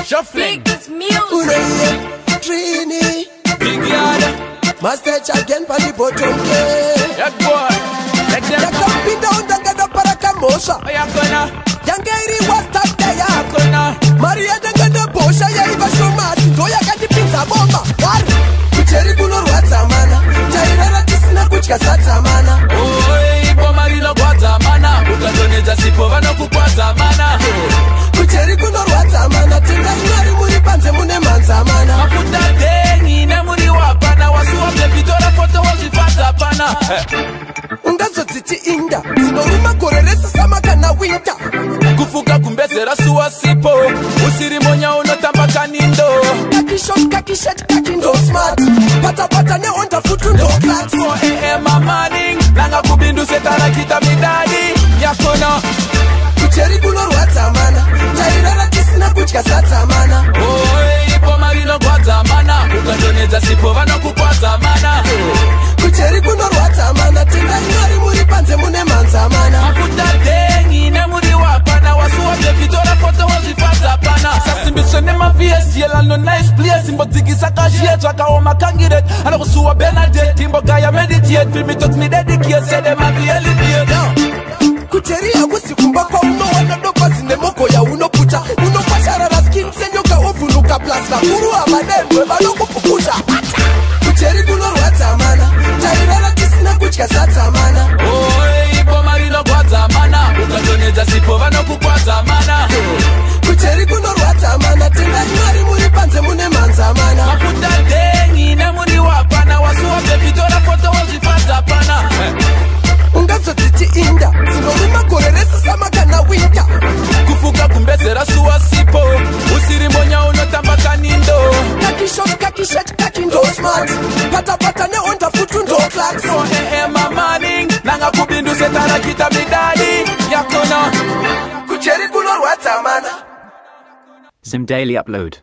Shuffling. Big music. Trini. Big yard. Master again for the bottom game. Yeah, boy. Let them They come be down, they get up para Kamosha. Oh, yeah, gonna. Yangeri was that day. Gonna. Maria they get the Bosha, ya iba shoma. Toya get the pizza bomba. What? Kucheri kuno rwata mana. Jairara tisina kuchka sata mana. Oi, pomarino kwata mana. Ukazoneza sipo vano kukwata mana. Kucheri kuno rwata mana. Tinga ingari muri panze mune manza mana. Mafuta dengi ne muri wapana. Wasuwa pepitora foto wazifata pana. Ungazo titi inda. Zinoruma korelesa samaka na winter. Kufuka kumbezera suwa sipo. Usirimonya unotamba kanindo. Kaki shot, kaki shet, kaki ndo smart. Pata pata ne onda futu ndo class. 4 AM a morning. Nanga kubindu setara kita midadi. Yakona. Kucheri kuno rwata mana. Jairara tisina kuchka sata mana. Oi, pomarino kwata mana. Ukazoneza sipo vano kukwata mana. Kucheri kuno rwata mana. Tinga ingari muri panze mune manza mana. Mafuta dengi ne muri wapana. Wasuwa pepitora foto wazifata pana. Sasimbiswe ne mafiesi yela no nice place. Imbo tigisa kashiet waka oma kangiret. Ana kusuwa Benedict. Imbo kaya meditate. Feel me touch me dedicate. Say them have to elevate. Kucheri ya wisi kumbako uno wanodo pasi nemoko ya uno pucha. Uno pashara na skin senyoka ovunuka plasma. Kuru amademwe bano kupukucha. Kucheri kuno rwata mana. Jairara tisina kuchka sata mana. Oi, pomarino kwata mana. Ukazoneza sipo vano kukwata mana. Kucheri kuno rwata mana. Tinga ingari muri panze mune manza mana. Mafuta dengi ne muri wapana. Wasuwa pepitora foto wazifata pana. Ungazo titi inda. Zinoruma korelesa samaka na winter. Kufuka kumbezera suwa sipo. Usirimonya unotamba kanindo. Kaki shot, kaki shet, kaki ndo smart. Pata pata ne onda futu ndo class. 4 AM a morning. Nanga kubindu setara kita midadi. Yakona. Kucheri kuno rwata mana. Zim Daily Upload.